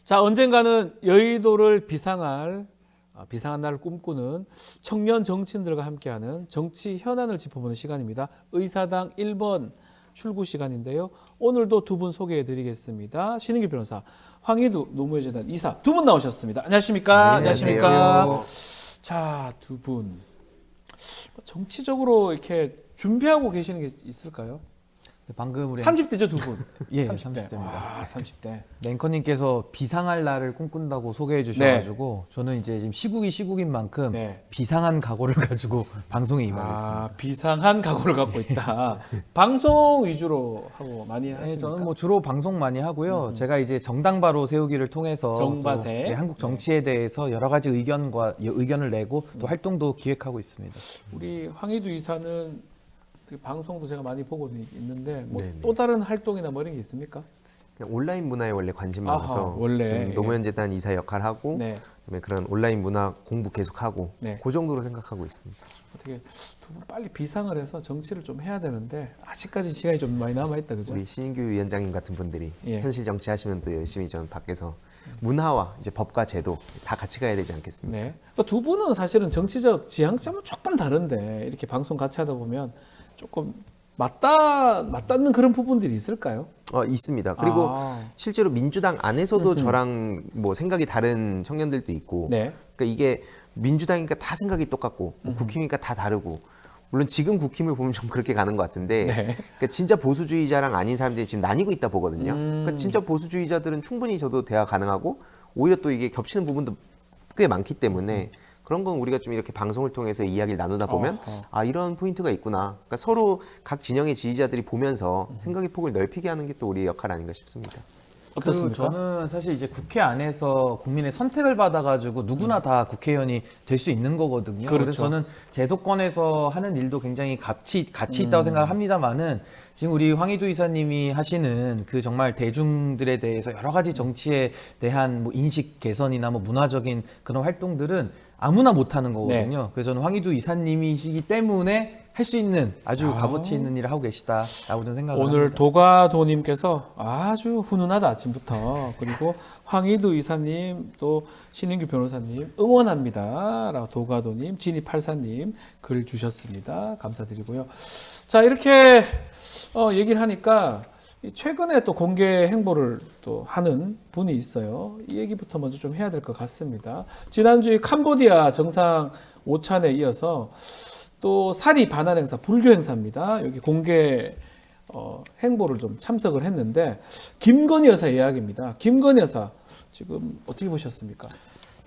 자, 언젠가는 여의도를 비상한 날을 꿈꾸는 청년 정치인들과 함께하는 정치 현안을 짚어보는 시간입니다. 의사당 1번 출구 시간인데요. 오늘도 두 분 소개해드리겠습니다. 신인규 변호사, 황희두 노무현재단 이사 두 분 나오셨습니다. 안녕하십니까? 네, 안녕하십니까? 안녕하세요. 자, 두 분 정치적으로 이렇게 준비하고 계시는 게 있을까요? 방금 우리 30대죠, 두 분. 예, 30대. 30대입니다. 와, 30대. 앵커님께서 비상할 날을 꿈꾼다고 소개해 주셔가지고 저는 이제 지금 시국인 만큼 네. 비상한 각오를 가지고 방송에 임하고 있습니다. 아, 비상한 각오를 갖고 있다. 방송 위주로 하고 많이 네, 하십니까? 저는 뭐 주로 방송 많이 하고요. 제가 이제 정당바로 세우기를 통해서 정바세. 또, 네, 한국 정치에 대해서 여러 가지 의견을 내고 또 활동도 기획하고 있습니다. 우리 황희두 이사는 되게 방송도 제가 많이 보고 있는데 뭐 네네. 또 다른 활동이나 뭐 이런 게 있습니까? 그냥 온라인 문화에 원래 관심 아하, 많아서 원래, 예. 노무현재단 이사 역할하고 네. 그다음에 그런 온라인 문화 공부 계속하고 네. 그 정도로 생각하고 있습니다. 어떻게 두 분 빨리 비상을 해서 정치를 좀 해야 되는데 아직까지 시간이 좀 많이 남아 있다, 그죠? 우리 신인규 위원장님 같은 분들이 예. 현실 정치 하시면 또 열심히 전 밖에서 문화와 이제 법과 제도 다 같이 가야 되지 않겠습니까? 네. 그러니까 두 분은 사실은 정치적 지향점은 조금 다른데 이렇게 방송 같이 하다 보면 조금 맞닿는 그런 부분들이 있을까요? 있습니다. 그리고 아. 실제로 민주당 안에서도 저랑 뭐 생각이 다른 청년들도 있고, 네. 그러니까 이게 민주당이니까 다 생각이 똑같고 국힘이니까 다 다르고. 물론 지금 국힘을 보면 좀 그렇게 가는 것 같은데, 네. 그러니까 진짜 보수주의자랑 아닌 사람들이 지금 나뉘고 있다 보거든요. 그러니까 진짜 보수주의자들은 충분히 저도 대화 가능하고 오히려 또 이게 겹치는 부분도 꽤 많기 때문에 그런 건 우리가 좀 이렇게 방송을 통해서 이야기를 나누다 보면 아 이런 포인트가 있구나. 그러니까 서로 각 진영의 지지자들이 보면서 생각의 폭을 넓히게 하는 게 또 우리의 역할 아닌가 싶습니다. 그리고 어떻습니까? 저는 사실 이제 국회 안에서 국민의 선택을 받아가지고 누구나 다 국회의원이 될 수 있는 거거든요. 그렇죠. 그래서 저는 제도권에서 하는 일도 굉장히 가치 있다고 생각을 합니다만은 지금 우리 황희두 이사님이 하시는 그 정말 대중들에 대해서 여러 가지 정치에 대한 뭐 인식 개선이나 뭐 문화적인 그런 활동들은 아무나 못하는 거거든요. 그래서 저는 황희두 이사님이시기 때문에 할 수 있는 아주 값어치 있는 일을 하고 계시다라고 저는 생각을 오늘 합니다. 도가도님께서 아주 훈훈하다 아침부터. 그리고 황희두 이사님 또 신인규 변호사님 응원합니다 라고 도가도님 진이84님 글 주셨습니다. 감사드리고요. 자, 이렇게 얘기를 하니까 최근에 또 공개 행보를 또 하는 분이 있어요. 이 얘기부터 먼저 좀 해야 될 것 같습니다. 지난주에 캄보디아 정상 오찬에 이어서 또 사리 반환 행사, 불교 행사입니다. 여기 공개 행보를 좀 참석을 했는데 김건희 여사 이야기입니다. 김건희 여사 지금 어떻게 보셨습니까?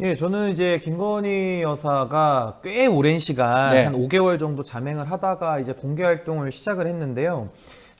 예, 저는 이제 김건희 여사가 꽤 오랜 시간 네. 한 5개월 정도 잠행을 하다가 이제 공개 활동을 시작을 했는데요.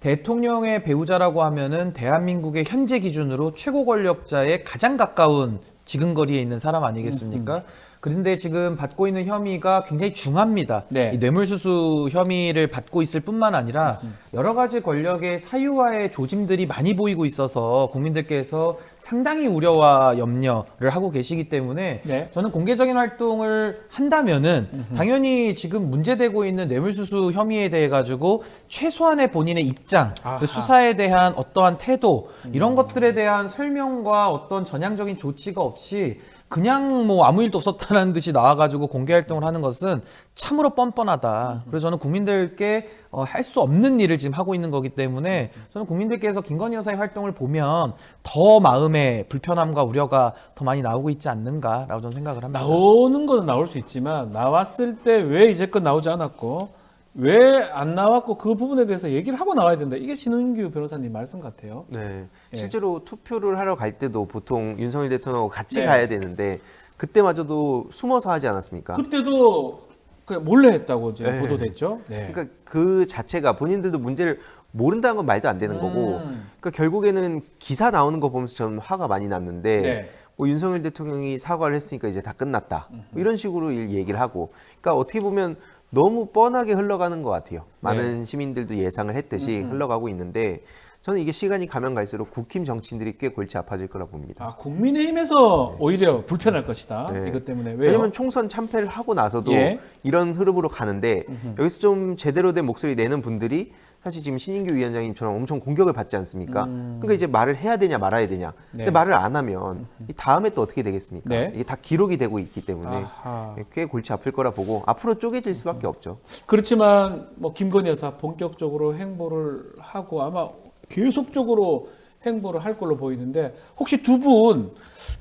대통령의 배우자라고 하면은 대한민국의 현재 기준으로 최고 권력자에 가장 가까운 지근거리에 있는 사람 아니겠습니까? 그런데 지금 받고 있는 혐의가 굉장히 중합니다. 네. 이 뇌물수수 혐의를 받고 있을 뿐만 아니라 여러 가지 권력의 사유화의 조짐들이 많이 보이고 있어서 국민들께서 상당히 우려와 염려를 하고 계시기 때문에 네. 저는 공개적인 활동을 한다면은 당연히 지금 문제되고 있는 뇌물수수 혐의에 대해 가지고 최소한의 본인의 입장, 아하. 그 수사에 대한 어떠한 태도 이런 것들에 대한 설명과 어떤 전향적인 조치가 없이 그냥 뭐 아무 일도 없었다는 듯이 나와가지고 공개 활동을 하는 것은 참으로 뻔뻔하다. 그래서 저는 국민들께 할 수 없는 일을 지금 하고 있는 거기 때문에 저는 국민들께서 김건희 여사의 활동을 보면 더 마음에 불편함과 우려가 더 많이 나오고 있지 않는가라고 저는 생각을 합니다. 나오는 거는 나올 수 있지만 나왔을 때 왜 이제껏 나오지 않았고 왜 안 나왔고 그 부분에 대해서 얘기를 하고 나와야 된다. 이게 신은규 변호사님 말씀 같아요. 네, 예. 실제로 투표를 하러 갈 때도 보통 윤석열 대통령하고 같이 네. 가야 되는데 그때마저도 숨어서 하지 않았습니까? 그때도 그냥 몰래 했다고 이제 네. 보도됐죠. 네. 그러니까 그 자체가 본인들도 문제를 모른다는 건 말도 안 되는 거고, 그러니까 결국에는 기사 나오는 거 보면서 저는 화가 많이 났는데, 네. 뭐 윤석열 대통령이 사과를 했으니까 이제 다 끝났다, 뭐 이런 식으로 얘기를 하고, 그러니까 어떻게 보면 너무 뻔하게 흘러가는 것 같아요. 많은 시민들도 예상을 했듯이 흘러가고 있는데, 저는 이게 시간이 가면 갈수록 국힘 정치인들이 꽤 골치 아파질 거라 봅니다. 아, 국민의힘에서 오히려 불편할 것이다. 네. 이것 때문에 왜요? 왜냐면 총선 참패를 하고 나서도 예. 이런 흐름으로 가는데 여기서 좀 제대로 된 목소리 내는 분들이 사실 지금 신인규 위원장님처럼 엄청 공격을 받지 않습니까? 그러니까 이제 말을 해야 되냐 말아야 되냐. 근데 네. 말을 안 하면 이 다음에 또 어떻게 되겠습니까? 네. 이게 다 기록이 되고 있기 때문에 아하. 꽤 골치 아플 거라 보고 앞으로 쪼개질 수밖에 없죠. 그렇지만 뭐 김건희 여사 본격적으로 행보를 하고 아마 계속적으로 행보를 할 걸로 보이는데 혹시 두 분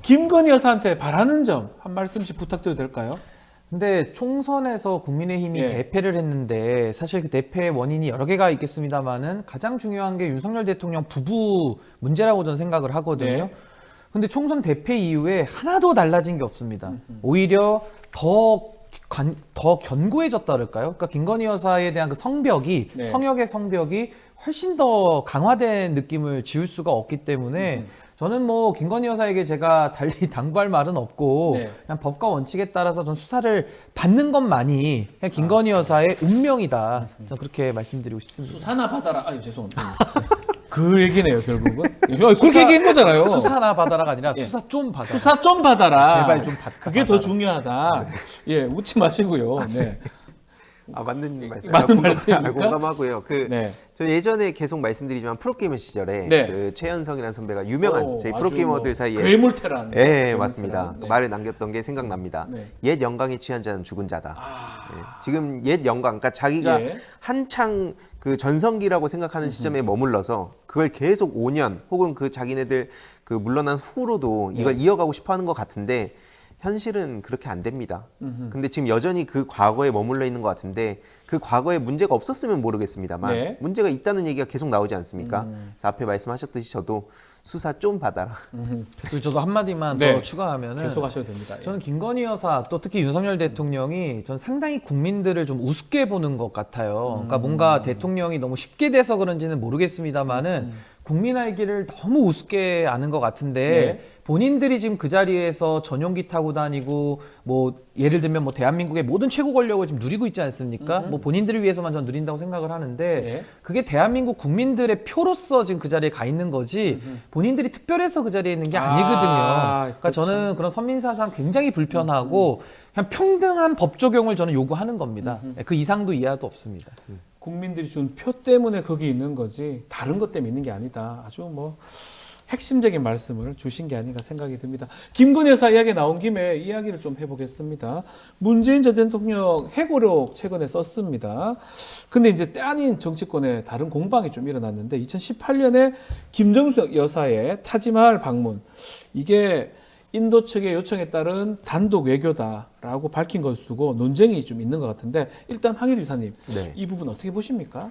김건희 여사한테 바라는 점 한 말씀씩 부탁드려도 될까요? 근데 총선에서 국민의힘이 예. 대패를 했는데 사실 그 대패의 원인이 여러 개가 있겠습니다만은 가장 중요한 게 윤석열 대통령 부부 문제라고 저는 생각을 하거든요. 네. 근데 총선 대패 이후에 하나도 달라진 게 없습니다. 오히려 더 견고해졌다 그럴까요? 그러니까 김건희 여사에 대한 그 성벽이 네. 성역의 성벽이 훨씬 더 강화된 느낌을 지울 수가 없기 때문에 저는 뭐 김건희 여사에게 제가 달리 당부할 말은 없고 네. 그냥 법과 원칙에 따라서 전 수사를 받는 것만이 그냥 김건희 여사의 운명이다. 저는 그렇게 말씀드리고 싶습니다. 수사나 받아라. 아유 죄송합니다. 그 얘기네요 결국은. 그렇게 얘기한 거잖아요. 수사나 받아라가 아니라 예. 수사 좀 받아라. 수사 좀 받아라. 제발 좀 그게 더 중요하다. 예, 웃지 마시고요. 네. 맞는 말씀. 맞는 말씀입니까? 공감하고요. 네. 저 예전에 계속 말씀드리지만 프로게이머 시절에 네. 그 최연성이라는 선배가 유명한 오, 저희 아주 프로게이머들 뭐 사이에 괴물테란. 예, 괴물테란. 맞습니다. 네. 말을 남겼던 게 생각납니다. 네. 옛 영광에 취한 자는 죽은 자다. 예, 지금 옛 영광, 그러니까 자기가 예. 한창 그 전성기라고 생각하는 시점에 머물러서 그걸 계속 5년 혹은 그 자기네들 그 물러난 후로도 이걸 이어가고 싶어하는 것 같은데 현실은 그렇게 안 됩니다. 근데 지금 여전히 그 과거에 머물러 있는 것 같은데 그 과거에 문제가 없었으면 모르겠습니다만 네. 문제가 있다는 얘기가 계속 나오지 않습니까? 그래서 앞에 말씀하셨듯이 저도 수사 좀 받아라. 그리고 저도 한마디만 네. 더 추가하면은 계속 하셔도 됩니다. 예. 저는 김건희 여사 또 특히 윤석열 대통령이 전 상당히 국민들을 좀 우습게 보는 것 같아요. 그러니까 뭔가 대통령이 너무 쉽게 돼서 그런지는 모르겠습니다만은 국민 알기를 너무 우습게 아는 것 같은데 네. 본인들이 지금 그 자리에서 전용기 타고 다니고 뭐 예를 들면 뭐 대한민국의 모든 최고 권력을 지금 누리고 있지 않습니까? 뭐 본인들을 위해서만 전 누린다고 생각을 하는데 네. 그게 대한민국 국민들의 표로서 지금 그 자리에 가 있는 거지 본인들이 특별해서 그 자리에 있는 게 아니거든요. 그러니까 그렇죠. 저는 그런 선민사상 굉장히 불편하고 그냥 평등한 법 적용을 저는 요구하는 겁니다. 그 이상도 이하도 없습니다. 국민들이 준 표 때문에 거기 있는 거지 다른 것 때문에 있는 게 아니다. 아주 뭐 핵심적인 말씀을 주신 게 아닌가 생각이 듭니다. 김건희 여사 이야기 나온 김에 이야기를 좀 해보겠습니다. 문재인 전 대통령 해고록 최근에 썼습니다. 근데 이제 때 아닌 정치권에 다른 공방이 좀 일어났는데 2018년에 김정숙 여사의 타지마할 방문 이게 인도 측의 요청에 따른 단독 외교다라고 밝힌 것을 두고 논쟁이 좀 있는 것 같은데 일단 황희도 이사님 네. 이 부분 어떻게 보십니까?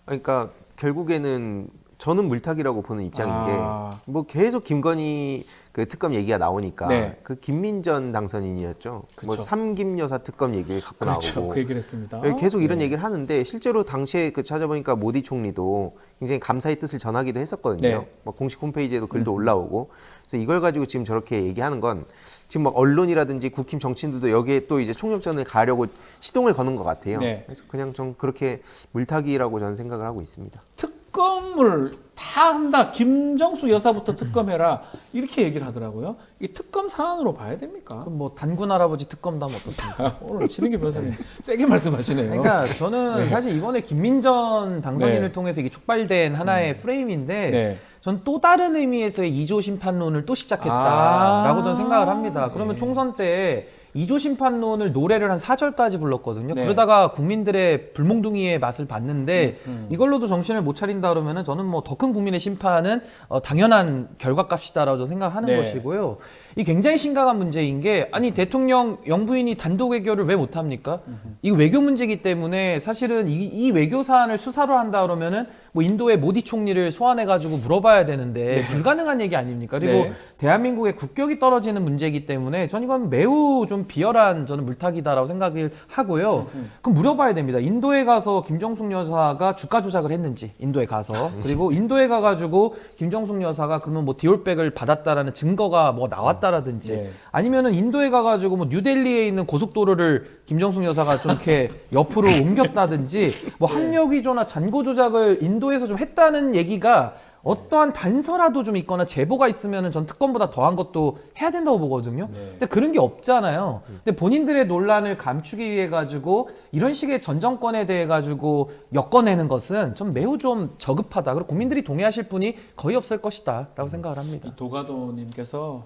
그러니까 결국에는 저는 물타기라고 보는 입장인 아. 게 뭐 계속 김건희 그 특검 얘기가 나오니까 네. 그 김민전 당선인이었죠. 뭐 그쵸. 삼김 여사 특검 얘기를 갖고 그렇죠. 나오고 그 얘기를 했습니다. 네, 계속 이런 네. 얘기를 하는데 실제로 당시에 그 찾아보니까 모디 총리도 굉장히 감사의 뜻을 전하기도 했었거든요. 네. 뭐 공식 홈페이지에도 글도 올라오고 그래서 이걸 가지고 지금 저렇게 얘기하는 건 지금 막 언론이라든지 국힘 정치인들도 여기에 또 이제 총력전을 가려고 시동을 거는 것 같아요. 네. 그래서 그냥 좀 그렇게 물타기라고 저는 생각을 하고 있습니다. 특검을 다 한다. 김정숙 여사부터 특검해라. 이렇게 얘기를 하더라고요. 이 특검 사안으로 봐야 됩니까? 그럼 뭐 단군 할아버지 특검도 하면 어떻습니까? 아, 오늘 신은기 변호사님 세게 말씀하시네요. 그러니까 저는 사실 이번에 김민전 당선인을 네. 통해서 이게 촉발된 하나의 프레임인데 네. 전 또 다른 의미에서의 2조 심판론을 또 시작했다라고 저는 생각을 합니다. 그러면 네. 총선 때 2조 심판론을 노래를 한 4절까지 불렀거든요. 네. 그러다가 국민들의 불몽둥이의 맛을 봤는데 이걸로도 정신을 못 차린다 그러면은 저는 뭐 더 큰 국민의 심판은 당연한 결과값이다라고 저는 생각하는 네. 것이고요. 이 굉장히 심각한 문제인 게 아니 대통령 영부인이 단독 외교를 왜 못합니까? 이거 외교 문제이기 때문에 사실은 이 외교 사안을 수사로 한다 그러면은 뭐 인도의 모디 총리를 소환해가지고 물어봐야 되는데 불가능한 얘기 아닙니까? 그리고 네. 대한민국의 국격이 떨어지는 문제이기 때문에 전 이건 매우 좀 좀 비열한 저는 물타기다라고 생각을 하고요. 그럼 물어봐야 됩니다. 인도에 가서 김정숙 여사가 주가 조작을 했는지, 인도에 가서. 그리고 인도에 가가지고 김정숙 여사가 그러면 뭐 디올백을 받았다라는 증거가 뭐 나왔다라든지 네. 아니면은 인도에 가가지고 뭐 뉴델리에 있는 고속도로를 김정숙 여사가 좀 이렇게 옆으로 옮겼다든지 뭐 합력 위조나 잔고 조작을 인도에서 좀 했다는 얘기가 어떠한 단서라도 좀 있거나 제보가 있으면은 전 특검보다 더한 것도 해야 된다고 보거든요. 근데 그런 게 없잖아요. 근데 본인들의 논란을 감추기 위해 가지고 이런 식의 전 정권에 대해 가지고 엮어내는 것은 좀 매우 좀 저급하다. 그리고 국민들이 동의하실 분이 거의 없을 것이다라고 생각을 합니다. 이 도가도님께서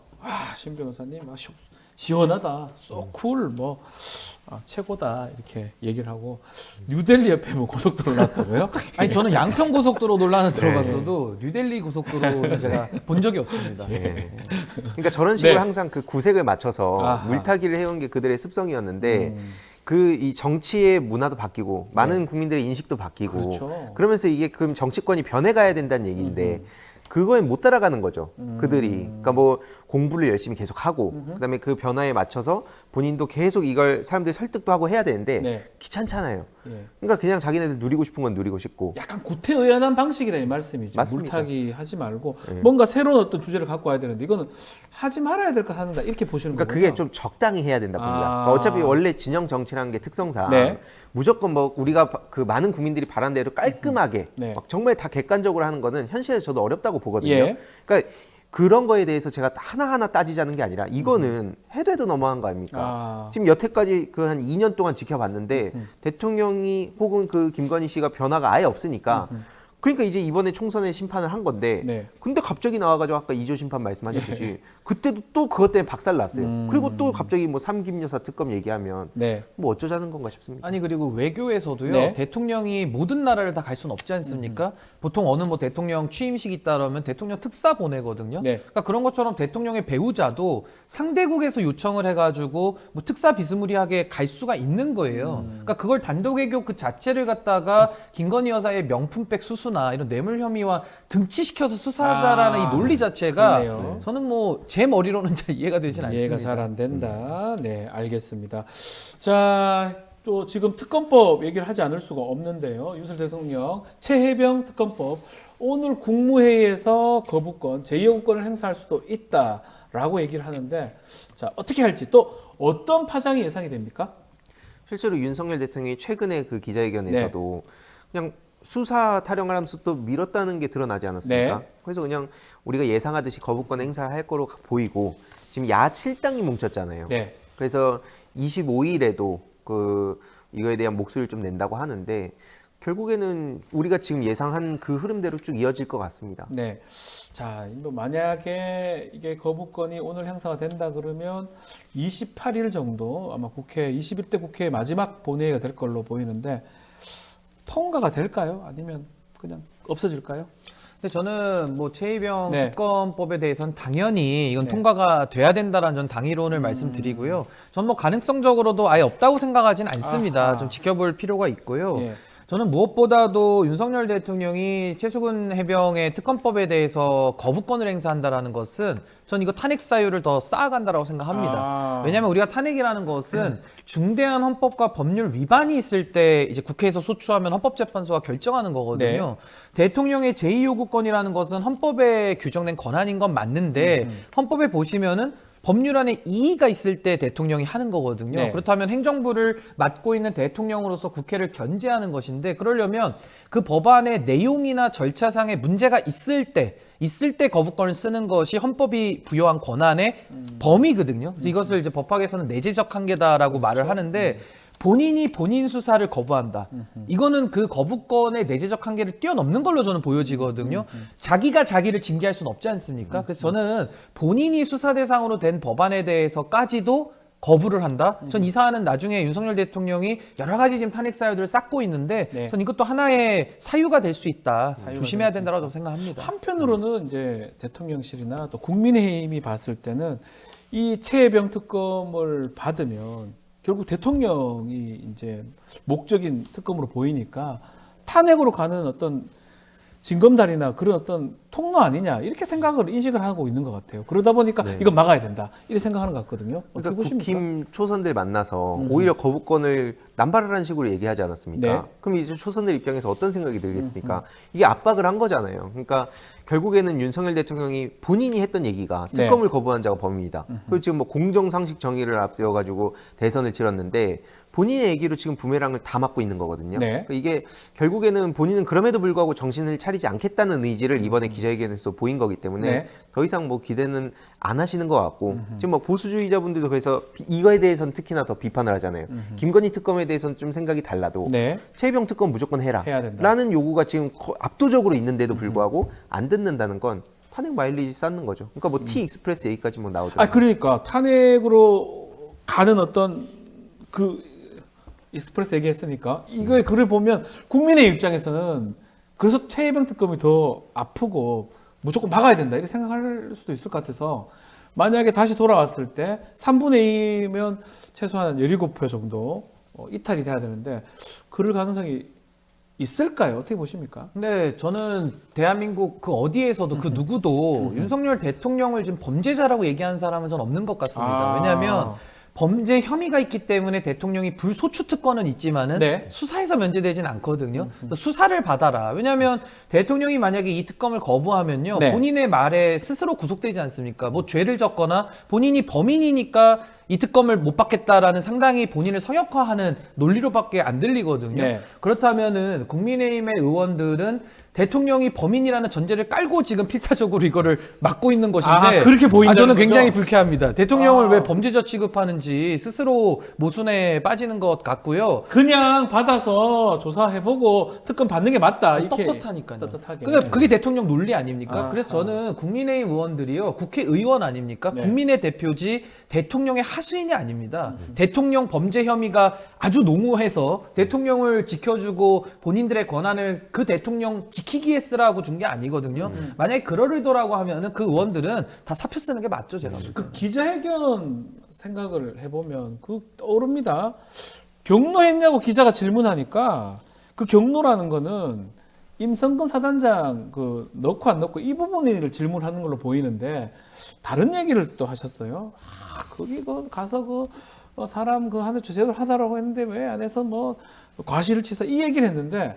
신 변호사님 시원하다, 쏘쿨 뭐 최고다 이렇게 얘기를 하고 뉴델리 옆에 뭐 고속도로 났다고요? 아니 저는 양평 고속도로 논란은 들어봤어도 뉴델리 고속도로는 제가 본 적이 없습니다. 그러니까 저런 식으로 네. 항상 그 구색을 맞춰서 아하. 물타기를 해온 게 그들의 습성이었는데 그 이 정치의 문화도 바뀌고 많은 국민들의 인식도 바뀌고 그렇죠. 그러면서 이게 그럼 정치권이 변해가야 된다는 얘기인데 그거에 못 따라가는 거죠. 그들이. 그러니까 뭐 공부를 열심히 계속 하고 그다음에 그 변화에 맞춰서 본인도 계속 이걸 사람들이 설득도 하고 해야 되는데 네. 귀찮잖아요. 예. 그러니까 그냥 자기네들 누리고 싶은 건 누리고 싶고. 약간 구태의연한 방식이라 이 말씀이죠. 맞습니다. 물타기 하지 말고 뭔가 새로운 어떤 주제를 갖고 와야 되는데 이거는 하지 말아야 될 거 하는다 이렇게 보시는 그러니까 거군요. 그게 좀 적당히 해야 된다 봅니다. 아. 그러니까 어차피 원래 진영 정치라는 게 특성상 네. 무조건 뭐 우리가 그 많은 국민들이 바란 대로 깔끔하게 네. 막 정말 다 객관적으로 하는 거는 현실에서 저도 어렵다고 보거든요. 예. 그러니까 그런 거에 대해서 제가 하나하나 따지자는 게 아니라 이거는 해도 해도 너무한 거 아닙니까? 아. 지금 여태까지 그 한 2년 동안 지켜봤는데 대통령이 혹은 그 김건희 씨가 변화가 아예 없으니까 그러니까 이제 이번에 총선에 심판을 한 건데 네. 근데 갑자기 나와가지고 아까 이조 심판 말씀하셨듯이 그때도 또 그것 때문에 박살 났어요. 그리고 또 갑자기 뭐 삼김 여사 특검 얘기하면 네. 뭐 어쩌자는 건가 싶습니다. 아니 그리고 외교에서도요 네. 대통령이 모든 나라를 다 갈 수는 없지 않습니까? 보통 어느 뭐 대통령 취임식 있다 그러면 대통령 특사 보내거든요. 네. 그러니까 그런 것처럼 대통령의 배우자도 상대국에서 요청을 해가지고 뭐 특사 비스무리하게 갈 수가 있는 거예요. 그러니까 그걸 단독 외교 그 자체를 갖다가 김건희 여사의 명품백 수수나 이런 뇌물 혐의와 등치시켜서 수사하자라는 이 논리 자체가 그러네요. 저는 뭐 제 머리로는 잘 이해가 되진 않습니다. 이해가 잘 안 된다. 네, 알겠습니다. 자, 또 지금 특검법 얘기를 하지 않을 수가 없는데요. 윤석열 대통령 최혜병 특검법 오늘 국무회의에서 거부권, 제2호권을 행사할 수도 있다라고 얘기를 하는데 자, 어떻게 할지 또 어떤 파장이 예상이 됩니까? 실제로 윤석열 대통령이 최근에 그 기자회견에서도 그냥 수사 타령을 하면서 또 밀었다는 게 드러나지 않았습니까? 네. 그래서 그냥 우리가 예상하듯이 거부권 행사할 거로 보이고 지금 야 7당이 뭉쳤잖아요. 네. 그래서 25일에도 그 이거에 대한 목소리를 좀 낸다고 하는데 결국에는 우리가 지금 예상한 그 흐름대로 쭉 이어질 것 같습니다. 네. 자, 뭐 만약에 이게 거부권이 오늘 행사가 된다 그러면 28일 정도 아마 국회 21대 국회 마지막 본회의가 될 걸로 보이는데 통과가 될까요? 아니면 그냥 없어질까요? 근데 저는 뭐 최희병 네. 특검법에 대해서는 당연히 이건 네. 통과가 돼야 된다라는 전 당위론을 말씀드리고요. 전 뭐 가능성적으로도 아예 없다고 생각하진 않습니다. 아하. 좀 지켜볼 필요가 있고요. 예. 저는 무엇보다도 윤석열 대통령이 최수근 해병의 특검법에 대해서 거부권을 행사한다라는 것은 전 이거 탄핵 사유를 더 쌓아간다라고 생각합니다. 아. 왜냐하면 우리가 탄핵이라는 것은 중대한 헌법과 법률 위반이 있을 때 이제 국회에서 소추하면 헌법재판소가 결정하는 거거든요. 대통령의 제2요구권이라는 것은 헌법에 규정된 권한인 건 맞는데 헌법에 보시면은 법률 안에 이의가 있을 때 대통령이 하는 거거든요. 네. 그렇다면 행정부를 맡고 있는 대통령으로서 국회를 견제하는 것인데 그러려면 그 법안의 내용이나 절차상의 문제가 있을 때 거부권을 쓰는 것이 헌법이 부여한 권한의 범위거든요. 그래서 이것을 이제 법학에서는 내재적 한계다라고 말을 하는데 본인이 본인 수사를 거부한다. 이거는 그 거부권의 내재적 한계를 뛰어넘는 걸로 저는 보여지거든요. 자기가 자기를 징계할 수는 없지 않습니까? 그래서 저는 본인이 수사 대상으로 된 법안에 대해서까지도 거부를 한다. 전 이 사안은 나중에 윤석열 대통령이 여러 가지 지금 탄핵 사유들을 쌓고 있는데 네. 전 이것도 하나의 사유가 될 수 있다. 사유가 조심해야 될 수 된다고 생각합니다. 한편으로는 이제 대통령실이나 또 국민의힘이 봤을 때는 이 최혜병 특검을 받으면 결국 대통령이 이제 목적인 특검으로 보이니까 탄핵으로 가는 어떤 징검다리나 그런 어떤 통로 아니냐 이렇게 생각을 인식을 하고 있는 것 같아요. 그러다 보니까 네. 이건 막아야 된다 이렇게 생각하는 것 같거든요. 어떻게 그러니까 보십니까? 국힘 초선들 만나서 오히려 거부권을 남발하라는 식으로 얘기하지 않았습니까? 네. 그럼 이제 초선들 입장에서 어떤 생각이 들겠습니까? 이게 압박을 한 거잖아요. 그러니까 결국에는 윤석열 대통령이 본인이 했던 얘기가 네. 특검을 거부한 자가 범인이다. 그리고 지금 뭐 공정상식 정의를 앞세워 가지고 대선을 치렀는데 본인의 얘기로 지금 부메랑을 다 맞고 있는 거거든요. 네. 그러니까 이게 결국에는 본인은 그럼에도 불구하고 정신을 차리지 않겠다는 의지를 이번에 기자회견에서 보인 거기 때문에 네. 더 이상 뭐 기대는 안 하시는 것 같고 지금 뭐 보수주의자분들도 그래서 이거에 대해서는 특히나 더 비판을 하잖아요. 김건희 특검에 대해서는 좀 생각이 달라도 네. 최혜병 특검 무조건 해라 해야 된다. 라는 요구가 지금 압도적으로 있는데도 불구하고 안 듣는다는 건 탄핵 마일리지 쌓는 거죠. 그러니까 뭐 T 익스프레스 얘기까지 뭐 나오더라고요. 그러니까 탄핵으로 가는 어떤 그 익스프레스 얘기했으니까 이거의 글을 보면 국민의 입장에서는 그래서 최혜병 특검이 더 아프고 무조건 막아야 된다 이렇게 생각할 수도 있을 것 같아서 만약에 다시 돌아왔을 때 3분의 2면 최소한 17표 정도 이탈이 돼야 되는데 그럴 가능성이 있을까요? 어떻게 보십니까? 근데 저는 대한민국 그 어디에서도 그 누구도 윤석열 대통령을 지금 범죄자라고 얘기하는 사람은 전 없는 것 같습니다. 왜냐하면 범죄 혐의가 있기 때문에 대통령이 불소추 특권은 있지만은 네. 수사에서 면제되진 않거든요. 그래서 수사를 받아라. 왜냐하면 대통령이 만약에 이 특검을 거부하면요, 네. 본인의 말에 스스로 구속되지 않습니까? 뭐 죄를 졌거나 본인이 범인이니까 이 특검을 못 받겠다라는 상당히 본인을 성역화하는 논리로밖에 안 들리거든요. 네. 그렇다면은 국민의힘의 의원들은 대통령이 범인이라는 전제를 깔고 지금 필사적으로 이거를 막고 있는 것인데 그렇게 보인다는 저는 거죠? 굉장히 불쾌합니다. 대통령을 왜 범죄자 취급하는지 스스로 모순에 빠지는 것 같고요. 그냥 받아서 조사해보고 특검 받는 게 맞다 이렇게 떳떳하니까요. 떳떳하게. 그러니까 그게 대통령 논리 아닙니까? 아하. 그래서 저는 국민의힘 의원들이요, 국회의원 아닙니까? 네. 국민의 대표지 대통령의 하수인이 아닙니다. 대통령 범죄 혐의가 아주 농후해서 대통령을 지켜주고 본인들의 권한을 그 대통령 지키기 위해 쓰라고 준 게 아니거든요. 만약에 그럴 의도라고 하면은 그 의원들은 다 사표 쓰는 게 맞죠, 제가. 그 기자회견 생각을 해보면 그 떠오릅니다. 경로했냐고 기자가 질문하니까 그 경로라는 거는 임성근 사단장 그 넣고 안 넣고 이 부분을 질문하는 걸로 보이는데 다른 얘기를 또 하셨어요. 거기 그 가서 그 사람 그 하는 제대로 하다라고 했는데 왜 안 해서 뭐 과실을 치사 이 얘기를 했는데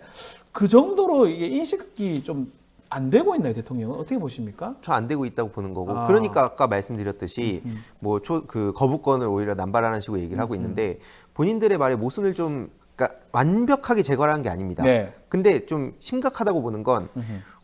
그 정도로 이게 인식이 좀 안 되고 있나요, 대통령은? 어떻게 보십니까? 저 안 되고 있다고 보는 거고 아. 그러니까 아까 말씀드렸듯이 뭐 그 거부권을 오히려 남발하는 식으로 얘기를 하고 있는데 본인들의 말에 모순을 좀 그러니까 완벽하게 제거하는 게 아닙니다. 네. 근데 좀 심각하다고 보는 건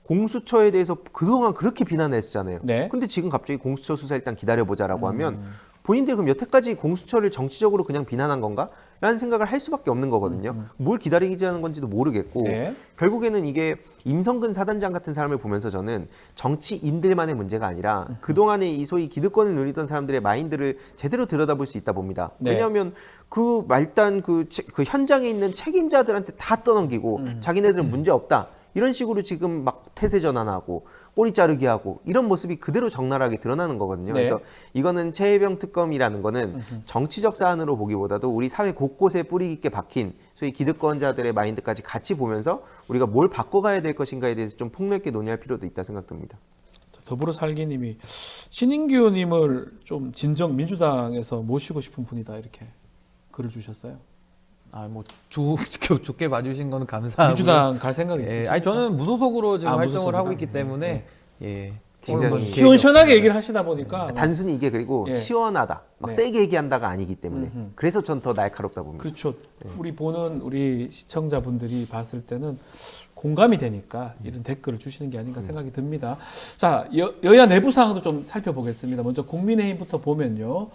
공수처에 대해서 그동안 그렇게 비난을 했었잖아요. 네. 근데 지금 갑자기 공수처 수사 일단 기다려보자라고 하면 본인들 그럼 여태까지 공수처를 정치적으로 그냥 비난한 건가? 라는 생각을 할 수밖에 없는 거거든요. 뭘 기다리자는 건지도 모르겠고 네. 결국에는 이게 임성근 사단장 같은 사람을 보면서 저는 정치인들만의 문제가 아니라 그동안에 이 소위 기득권을 누리던 사람들의 마인드를 제대로 들여다볼 수 있다 봅니다. 네. 왜냐하면 그 말단 그 현장에 있는 책임자들한테 다 떠넘기고 자기네들은 문제 없다. 이런 식으로 지금 막 태세 전환하고 꼬리 자르기 하고 이런 모습이 그대로 적나라하게 드러나는 거거든요. 네. 그래서 이거는 최혜병 특검이라는 거는 정치적 사안으로 보기보다도 우리 사회 곳곳에 뿌리 깊게 박힌 소위 기득권자들의 마인드까지 같이 보면서 우리가 뭘 바꿔가야 될 것인가에 대해서 좀 폭넓게 논의할 필요도 있다 생각됩니다. 더불어 살기님이 신인규 의원님을 좀 진정 민주당에서 모시고 싶은 분이다 이렇게 글을 주셨어요. 좋게 봐주신 거는 감사하고요. 민주당 갈 생각이 예, 있으세요? 아니 저는 무소속으로 지금 활동을 무소속이다. 하고 있기 때문에 굉장히 오늘 뭐 시원시원하게 얘기를 하시다 보니까 단순히 이게 그리고 예. 시원하다, 막 네. 세게 얘기한다가 아니기 때문에 그래서 전 더 날카롭다 봅니다. 그렇죠. 우리 보는 우리 시청자분들이 봤을 때는 공감이 되니까 이런 댓글을 주시는 게 아닌가 생각이 듭니다. 자, 여야 내부 사항도 좀 살펴보겠습니다. 먼저 국민의힘부터 보면요.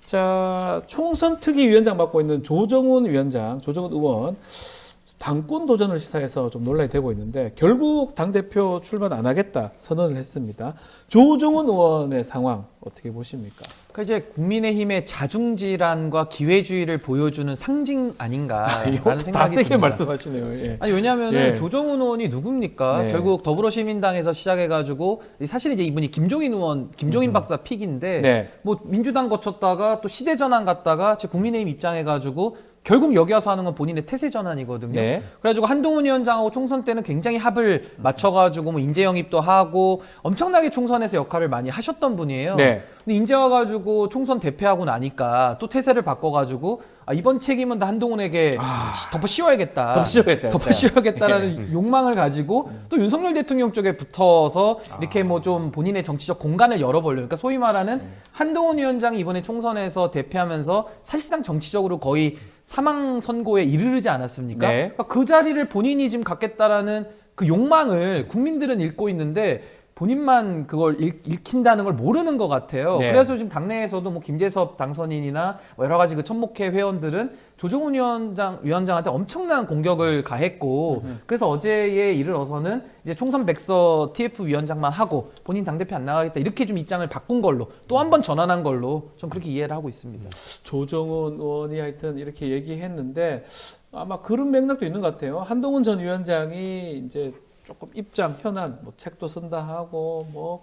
자, 총선 특위위원장 맡고 있는 조정훈 의원 당권 도전을 시사해서 좀 논란이 되고 있는데 결국 당대표 출마 안 하겠다 선언을 했습니다. 조정훈 의원의 상황 어떻게 보십니까? 그러니까 이제 국민의힘의 자중질환과 기회주의를 보여주는 상징 아닌가라는 이거 다 생각이 세게 듭니다. 말씀하시네요. 예. 아니 왜냐하면 예. 조정훈 의원이 누굽니까? 네. 결국 더불어시민당에서 시작해가지고 사실 이제 이분이 김종인 박사 픽인데 네. 뭐 민주당 거쳤다가 또 시대전환 갔다가 지금 국민의힘 입장해가지고 결국 여기 와서 하는 건 본인의 태세 전환이거든요. 네. 그래가지고 한동훈 위원장하고 총선 때는 굉장히 합을 맞춰가지고 뭐 인재 영입도 하고 엄청나게 총선에서 역할을 많이 하셨던 분이에요. 네. 근데 인재 와가지고 총선 대패하고 나니까 또 태세를 바꿔가지고 이번 책임은 다 한동훈에게 덮어 씌워야겠다. 덮어 씌워야겠다라는 욕망을 가지고 또 윤석열 대통령 쪽에 붙어서 이렇게 뭐 좀 본인의 정치적 공간을 열어보려고. 그러니까 소위 말하는 한동훈 위원장이 이번에 총선에서 대패하면서 사실상 정치적으로 거의 사망 선고에 이르르지 않았습니까? 네. 그러니까 그 자리를 본인이 지금 갖겠다라는 그 욕망을 국민들은 읽고 있는데 본인만 그걸 읽힌다는 걸 모르는 것 같아요. 네. 그래서 지금 당내에서도 뭐 김재섭 당선인이나 뭐 여러 가지 그 천목회 회원들은 조정훈 위원장한테 엄청난 공격을 가했고 그래서 어제에 이르러서는 이제 총선 백서 TF 위원장만 하고 본인 당대표 안 나가겠다 이렇게 좀 입장을 바꾼 걸로 또 한 번 전환한 걸로 좀 그렇게 이해를 하고 있습니다. 조정훈 의원이 하여튼 이렇게 얘기했는데 아마 그런 맥락도 있는 것 같아요. 한동훈 전 위원장이 이제 조금 입장 현안, 뭐 책도 쓴다 하고 뭐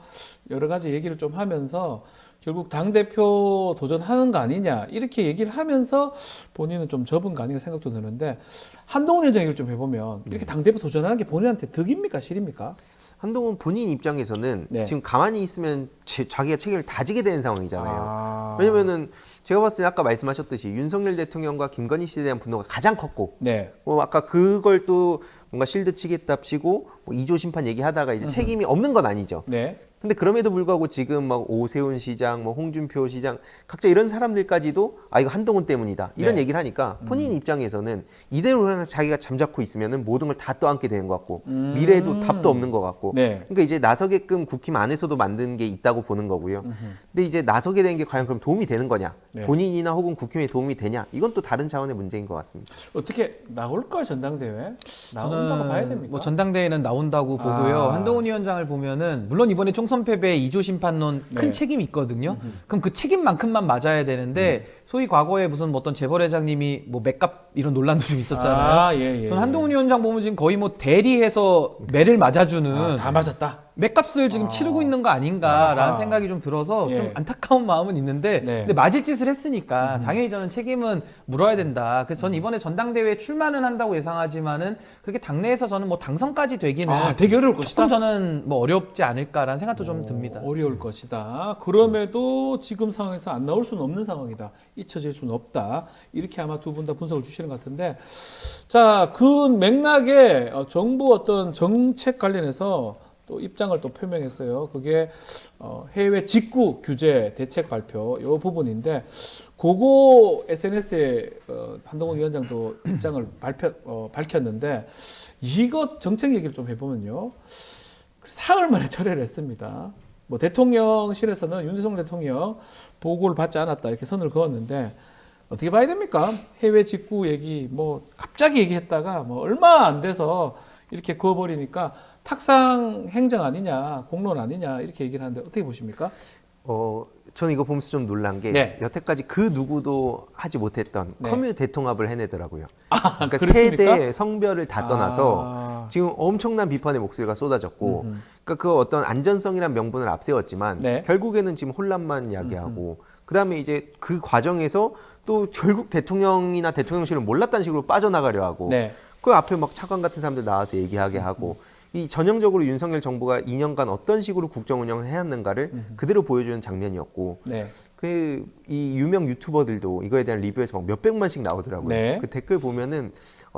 여러 가지 얘기를 좀 하면서 결국 당대표 도전하는 거 아니냐 이렇게 얘기를 하면서 본인은 좀 접은 거 아닌가 생각도 드는데 한동훈 위원장 얘기를 좀 해보면 이렇게 당대표 도전하는 게 본인한테 득입니까 실입니까? 한동훈 본인 입장에서는 네. 지금 가만히 있으면 자기가 책임을 다지게 되는 상황이잖아요. 아. 왜냐면은 제가 봤을 때 아까 말씀하셨듯이 윤석열 대통령과 김건희 씨에 대한 분노가 가장 컸고 네. 아까 그걸 또 뭔가 실드 치겠답시고 뭐 2조 심판 얘기하다가 이제 책임이 없는 건 아니죠. 네. 근데 그럼에도 불구하고 지금 막 오세훈 시장, 뭐 홍준표 시장 각자 이런 사람들까지도 이거 한동훈 때문이다 이런 네. 얘기를 하니까 본인 입장에서는 이대로 그냥 자기가 잠자코 있으면은 모든 걸 다 떠안게 되는 것 같고 미래에도 답도 없는 것 같고 네. 그러니까 이제 나서게끔 국힘 안에서도 만든 게 있다고 보는 거고요. 근데 이제 나서게 된 게 과연 그럼 도움이 되는 거냐? 네. 본인이나 혹은 국힘에 도움이 되냐? 이건 또 다른 차원의 문제인 것 같습니다. 어떻게 나올까 전당대회? 나온다고 봐야 됩니까? 뭐 전당대회는 나온다고 보고요. 한동훈 위원장을 보면은 물론 이번에 총선 패배에 2조 심판론 큰 네. 책임이 있거든요. 그럼 그 책임만큼만 맞아야 되는데 소위 과거에 무슨 뭐 어떤 재벌회장님이 뭐 맥값 이런 논란도 좀 있었잖아요. 아, 예, 예. 전 한동훈 위원장 보면 지금 거의 뭐 대리해서 매를 맞아주는 다 맞았다. 맥값을 지금 치르고 있는 거 아닌가라는 아하. 생각이 좀 들어서 예. 좀 안타까운 마음은 있는데 네. 근데 맞을 짓을 했으니까 당연히 저는 책임은 물어야 된다. 그래서 저는 이번에 전당대회에 출마는 한다고 예상하지만은 그렇게 당내에서 저는 뭐 당선까지 되기는 되게 어려울 것이다. 조금 저는 뭐 어렵지 않을까라는 생각도 좀 듭니다. 어려울 것이다. 그럼에도 지금 상황에서 안 나올 수는 없는 상황이다. 잊혀질 수는 없다. 이렇게 아마 두 분 다 분석을 주시는 것 같은데, 자, 그 맥락에 정부 어떤 정책 관련해서 또 입장을 또 표명했어요. 그게 해외 직구 규제 대책 발표 요 부분인데, 그거 SNS에 한동훈 위원장도 입장을 밝혔는데, 이것 정책 얘기를 좀 해보면요. 사흘 만에 철회를 했습니다. 뭐 대통령실에서는 윤석열 대통령 보고를 받지 않았다 이렇게 선을 그었는데 어떻게 봐야 됩니까? 해외 직구 얘기 뭐 갑자기 얘기했다가 뭐 얼마 안 돼서 이렇게 그어버리니까 탁상 행정 아니냐 공론 아니냐 이렇게 얘기를 하는데 어떻게 보십니까? 저는 이거 보면서 좀 놀란 게 네. 여태까지 그 누구도 하지 못했던 네. 커뮤 대통합을 해내더라고요. 그러니까 그렇습니까? 세대, 성별을 다 떠나서 지금 엄청난 비판의 목소리가 쏟아졌고 그러니까 그 어떤 안전성이란 명분을 앞세웠지만 네. 결국에는 지금 혼란만 야기하고 그다음에 이제 그 과정에서 또 결국 대통령이나 대통령실을 몰랐다는 식으로 빠져나가려 하고 네. 그 앞에 막 차관 같은 사람들 나와서 얘기하게 하고 이 전형적으로 윤석열 정부가 2년간 어떤 식으로 국정 운영을 해왔는가를 그대로 보여주는 장면이었고 네. 그 이 유명 유튜버들도 이거에 대한 리뷰에서 막 몇백만씩 나오더라고요. 네. 그 댓글 보면은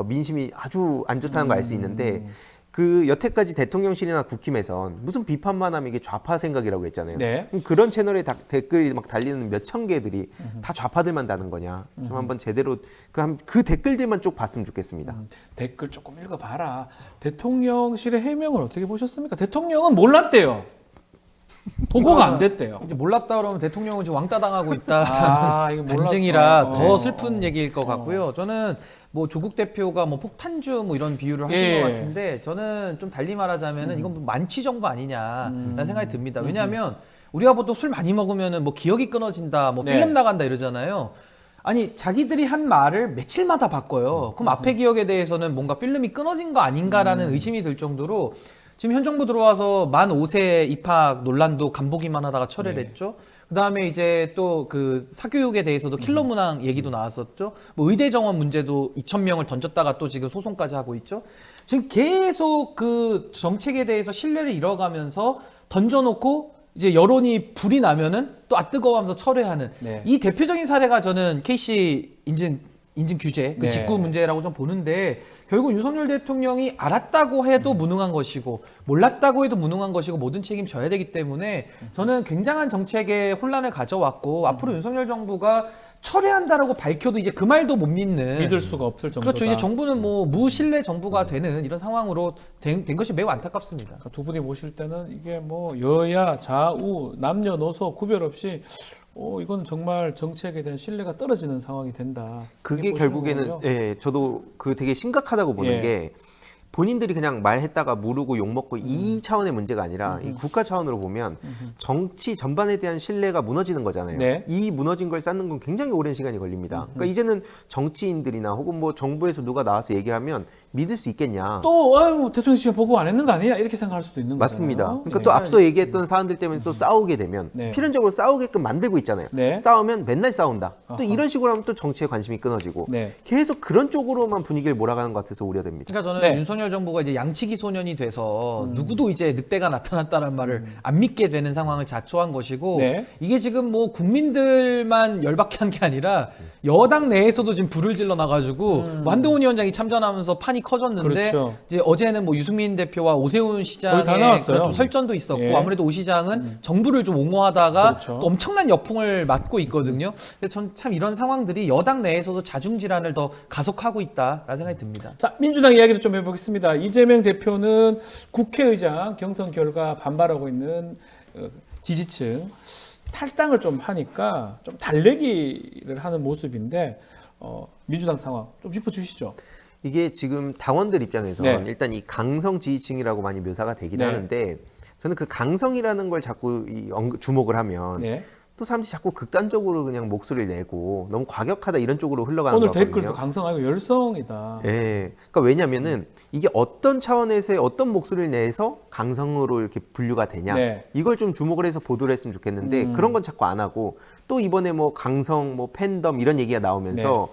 민심이 아주 안 좋다는 걸 알 수 있는데 그 여태까지 대통령실이나 국힘에선 무슨 비판만 하면 이게 좌파 생각이라고 했잖아요. 네. 그럼 그런 채널에 댓글이 막 달리는 몇천 개들이 다 좌파들만 다는 거냐? 좀 한번 제대로 그 댓글들만 쭉 봤으면 좋겠습니다. 댓글 조금 읽어봐라. 대통령실의 해명을 어떻게 보셨습니까? 대통령은 몰랐대요. 보고가 안 됐대요. 이제 몰랐다 그러면 대통령은 지금 왕따 당하고 있다. 이거 몰랐다. 반증이라 더 슬픈 얘기일 것 같고요. 저는 뭐 조국 대표가 뭐 폭탄주 뭐 이런 비유를 하신 예. 것 같은데 저는 좀 달리 말하자면은 이건 뭐 만취 정부 아니냐라는 생각이 듭니다. 왜냐하면 우리가 보통 술 많이 먹으면은 뭐 기억이 끊어진다, 뭐 네. 필름 나간다 이러잖아요. 아니 자기들이 한 말을 며칠마다 바꿔요. 그럼 앞에 기억에 대해서는 뭔가 필름이 끊어진 거 아닌가라는 의심이 들 정도로 지금 현 정부 들어와서 만 5세 입학 논란도 간보기만 하다가 철회를 네. 했죠. 그다음에 이제 또 그 사교육에 대해서도 킬러 문항 얘기도 나왔었죠. 뭐 의대 정원 문제도 2,000명을 던졌다가 또 지금 소송까지 하고 있죠. 지금 계속 그 정책에 대해서 신뢰를 잃어가면서 던져놓고 이제 여론이 불이 나면은 또 뜨거워하면서 철회하는 네. 이 대표적인 사례가 저는 KC 인증 규제 그 네. 직구 문제라고 좀 보는데 결국 윤석열 대통령이 알았다고 해도 무능한 것이고 몰랐다고 해도 무능한 것이고 모든 책임 져야 되기 때문에 저는 굉장한 정책에 혼란을 가져왔고 앞으로 윤석열 정부가 철회한다라고 밝혀도 이제 그 말도 못 믿는 믿을 수가 없을 정도다. 그렇죠. 이제 정부는 뭐 무신뢰 정부가 되는 이런 상황으로 된 것이 매우 안타깝습니다. 그러니까 두 분이 모실 때는 이게 뭐 여야 좌우 남녀노소 구별 없이 이건 정말 정책에 대한 신뢰가 떨어지는 상황이 된다. 그게 이렇게 보시는 결국에는 거군요. 예, 저도 그 되게 심각하다고 보는 예. 게 본인들이 그냥 말했다가 모르고 욕먹고 이 차원의 문제가 아니라 이 국가 차원으로 보면 정치 전반에 대한 신뢰가 무너지는 거잖아요. 네. 이 무너진 걸 쌓는 건 굉장히 오랜 시간이 걸립니다. 그러니까 이제는 정치인들이나 혹은 뭐 정부에서 누가 나와서 얘기를 하면 믿을 수 있겠냐. 또 대통령 지금 보고 안 했는 거 아니야? 이렇게 생각할 수도 있는 맞습니다. 거잖아요. 그러니까 예. 또 앞서 얘기했던 사안들 때문에 또 싸우게 되면 네. 필연적으로 싸우게끔 만들고 있잖아요. 네. 싸우면 맨날 싸운다. 또 아하. 이런 식으로 하면 또 정치에 관심이 끊어지고 네. 계속 그런 쪽으로만 분위기를 몰아가는 것 같아서 우려됩니다. 그러니까 저는 네. 윤석열 정부가 이제 양치기 소년이 돼서 누구도 이제 늑대가 나타났다는 말을 안 믿게 되는 상황을 자초한 것이고 네. 이게 지금 뭐 국민들만 열받게 한 게 아니라 여당 내에서도 지금 불을 질러 나가지고 뭐 한동훈 위원장이 참전하면서 판이 커졌는데 그렇죠. 이제 어제는 뭐 유승민 대표와 오세훈 시장의 거의 다 나왔어요. 그런 좀 설전도 있었고 예. 아무래도 오 시장은 정부를 좀 옹호하다가 그렇죠. 또 엄청난 역풍을 맞고 있거든요. 근데 전 참 이런 상황들이 여당 내에서도 자중질환을 더 가속하고 있다라는 생각이 듭니다. 자, 민주당 이야기도 좀 해보겠습니다. 이재명 대표는 국회의장 경선 결과 반발하고 있는 지지층 탈당을 좀 하니까 좀 달래기를 하는 모습인데 민주당 상황 좀 짚어주시죠. 이게 지금 당원들 입장에서는 네. 일단 이 강성 지지층이라고 많이 묘사가 되긴 네. 하는데 저는 그 강성이라는 걸 자꾸 주목을 하면 네. 또 사람들이 자꾸 극단적으로 그냥 목소리를 내고 너무 과격하다 이런 쪽으로 흘러가는 오늘 것 같거든요. 댓글도 강성하고 열성이다. 예. 그러니까 왜냐면은 이게 어떤 차원에서의 어떤 목소리를 내서 강성으로 이렇게 분류가 되냐. 네. 이걸 좀 주목을 해서 보도를 했으면 좋겠는데 그런 건 자꾸 안 하고 또 이번에 뭐 강성, 뭐 팬덤 이런 얘기가 나오면서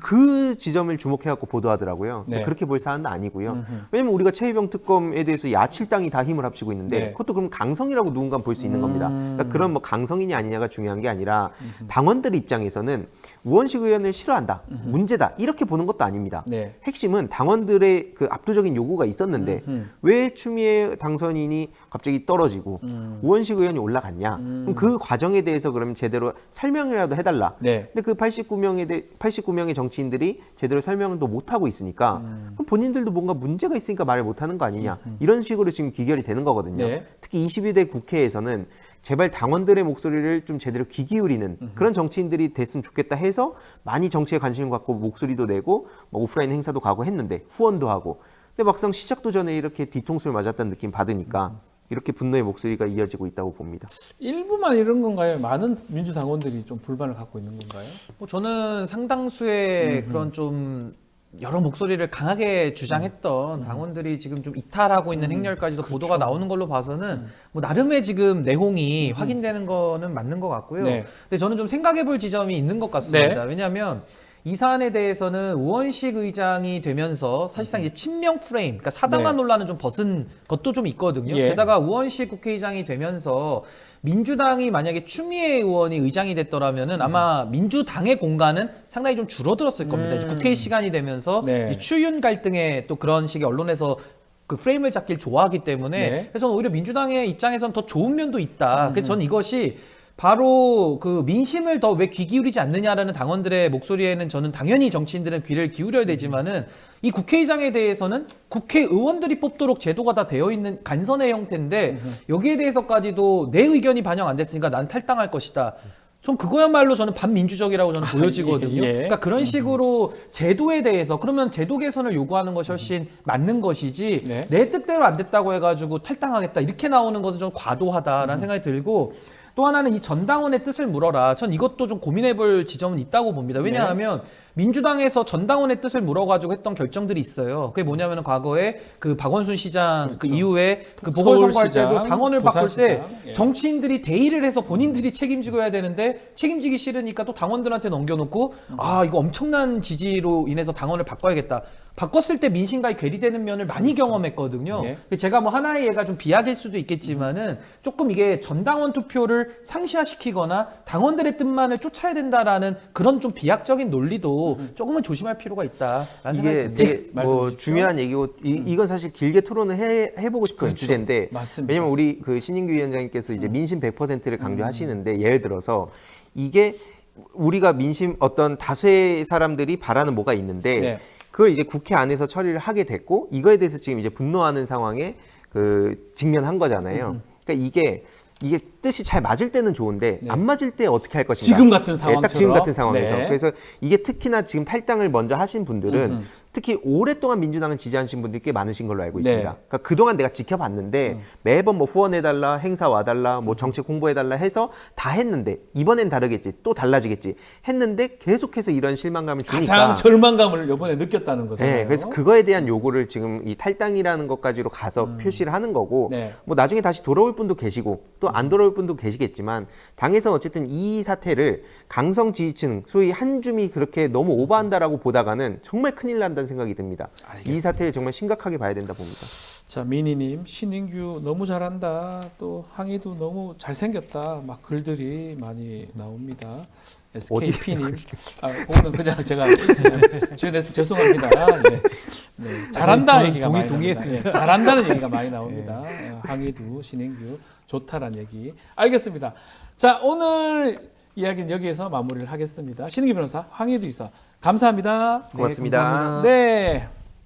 그 지점을 주목해갖고 보도하더라고요. 네. 그렇게 볼 사안은 아니고요. 왜냐면 우리가 최희병 특검에 대해서 야칠당이 다 힘을 합치고 있는데 네. 그것도 그럼 강성이라고 누군가 볼 수 있는 겁니다. 그러니까 그런 뭐 강성이냐 아니냐가 중요한 게 아니라 당원들 입장에서는 우원식 의원을 싫어한다, 문제다 이렇게 보는 것도 아닙니다. 네. 핵심은 당원들의 그 압도적인 요구가 있었는데 왜 추미애 당선인이 갑자기 떨어지고 우원식 의원이 올라갔냐? 그럼 그 과정에 대해서 그러면 제대로 설명이라도 해달라. 네. 근데 그 89명의 정치인들이 제대로 설명도 못 하고 있으니까 그럼 본인들도 뭔가 문제가 있으니까 말을 못 하는 거 아니냐? 이런 식으로 지금 귀결이 되는 거거든요. 네. 특히 22대 국회에서는 제발 당원들의 목소리를 좀 제대로 귀 기울이는 그런 정치인들이 됐으면 좋겠다 해서 많이 정치에 관심을 갖고 목소리도 내고 뭐 오프라인 행사도 가고 했는데 후원도 하고 근데 막상 시작도 전에 이렇게 뒤통수를 맞았다는 느낌 받으니까 이렇게 분노의 목소리가 이어지고 있다고 봅니다. 일부만 이런 건가요? 많은 민주당원들이 좀 불만을 갖고 있는 건가요? 뭐 저는 상당수의 그런 좀 여러 목소리를 강하게 주장했던 당원들이 지금 좀 이탈하고 있는 행렬까지도 보도가 나오는 걸로 봐서는 뭐 나름의 지금 내홍이 확인되는 거는 맞는 것 같고요. 네. 근데 저는 좀 생각해볼 지점이 있는 것 같습니다. 왜냐하면 이 사안에 대해서는 우원식 의장이 되면서 사실상 이제 친명 프레임, 그러니까 사당화 네. 논란은 좀 벗은 것도 좀 있거든요. 예. 게다가 우원식 국회의장이 되면서 민주당이 만약에 추미애 의원이 의장이 됐더라면은 아마 민주당의 공간은 상당히 좀 줄어들었을 겁니다. 이제 국회 시간이 되면서 네. 이 추윤 갈등에 또 그런 식의 언론에서 그 프레임을 잡길 좋아하기 때문에 네. 그래서 저는 오히려 민주당의 입장에서는 더 좋은 면도 있다. 그래서 저는 이것이 바로 그 민심을 더 왜 귀 기울이지 않느냐라는 당원들의 목소리에는 저는 당연히 정치인들은 귀를 기울여야 되지만은 이 국회의장에 대해서는 국회의원들이 뽑도록 제도가 다 되어 있는 간선의 형태인데 여기에 대해서까지도 내 의견이 반영 안 됐으니까 난 탈당할 것이다. 좀 그거야말로 저는 반민주적이라고 저는 보여지거든요. 예. 그러니까 그런 식으로 제도에 대해서 그러면 제도 개선을 요구하는 것이 훨씬 맞는 것이지 네. 내 뜻대로 안 됐다고 해가지고 탈당하겠다 이렇게 나오는 것은 좀 과도하다라는 생각이 들고 또 하나는 이 전당원의 뜻을 물어라. 전 이것도 좀 고민해볼 지점은 있다고 봅니다. 왜냐하면 민주당에서 전당원의 뜻을 물어가지고 했던 결정들이 있어요. 그게 뭐냐면 과거에 그 박원순 시장 그 이후에 그 보궐선거할 때도 서울시장, 당원을 바꿀 때 부산시장, 예. 정치인들이 대의를 해서 본인들이 책임지고 해야 되는데 책임지기 싫으니까 또 당원들한테 넘겨놓고 아 이거 엄청난 지지로 인해서 당원을 바꿔야겠다. 바꿨을 때 민심과의 괴리되는 면을 많이 경험했거든요. 예. 제가 뭐 하나의 예가 좀 비약일 수도 있겠지만은 조금 이게 전당원 투표를 상시화시키거나 당원들의 뜻만을 쫓아야 된다라는 그런 좀 비약적인 논리도 조금은 조심할 필요가 있다라는 생각이 이게 듭니다. 되게 말씀 뭐 주십시오. 중요한 얘기고 이건 사실 길게 토론을 해보고 싶은 주제인데 맞습니다. 왜냐면 우리 그 신인규 위원장님께서 이제 민심 100%를 강조하시는데 예를 들어서 이게 우리가 민심 어떤 다수의 사람들이 바라는 뭐가 있는데 네. 그걸 이제 국회 안에서 처리를 하게 됐고 이거에 대해서 지금 이제 분노하는 상황에 그 직면한 거잖아요. 그러니까 이게 뜻이 잘 맞을 때는 좋은데 안 맞을 때 어떻게 할 것인가. 지금 같은 네, 상황처럼. 딱 지금 같은 상황에서. 네. 그래서 이게 특히나 지금 탈당을 먼저 하신 분들은 특히 오랫동안 민주당을 지지하신 분들이 꽤 많으신 걸로 알고 있습니다. 네. 그러니까 그동안 내가 지켜봤는데 매번 뭐 후원해달라, 행사 와달라, 뭐 정책 홍보해달라 해서 다 했는데 이번엔 다르겠지, 또 달라지겠지 했는데 계속해서 이런 실망감을 주니까 가장 절망감을 이번에 느꼈다는 거잖아요. 네, 그래서 그거에 대한 요구를 지금 이 탈당이라는 것까지로 가서 표시를 하는 거고 네. 뭐 나중에 다시 돌아올 분도 계시고 또 안 돌아올 분도 계시겠지만 당에서 어쨌든 이 사태를 강성 지지층 소위 한 줌이 그렇게 너무 오버한다라고 보다가는 정말 큰일 난다는 생각이 듭니다. 이 사태를 정말 심각하게 봐야 된다 봅니다. 자, 미니님, 신인규 너무 잘한다. 또 항의도 너무 잘생겼다. 막 글들이 많이 나옵니다. SKP님, 오늘 그냥 제가 지어내서 죄송합니다. 네. 네. 잘한다 저는 얘기가 많이 동의했습니다. 나옵니다. 예, 잘한다는 얘기가 많이 나옵니다. 항의도 신인규 좋다란 얘기. 알겠습니다. 자, 오늘 이야기는 여기에서 마무리를 하겠습니다. 신인규 변호사, 항의도 있어. 감사합니다. 고맙습니다. 감사합니다. 네.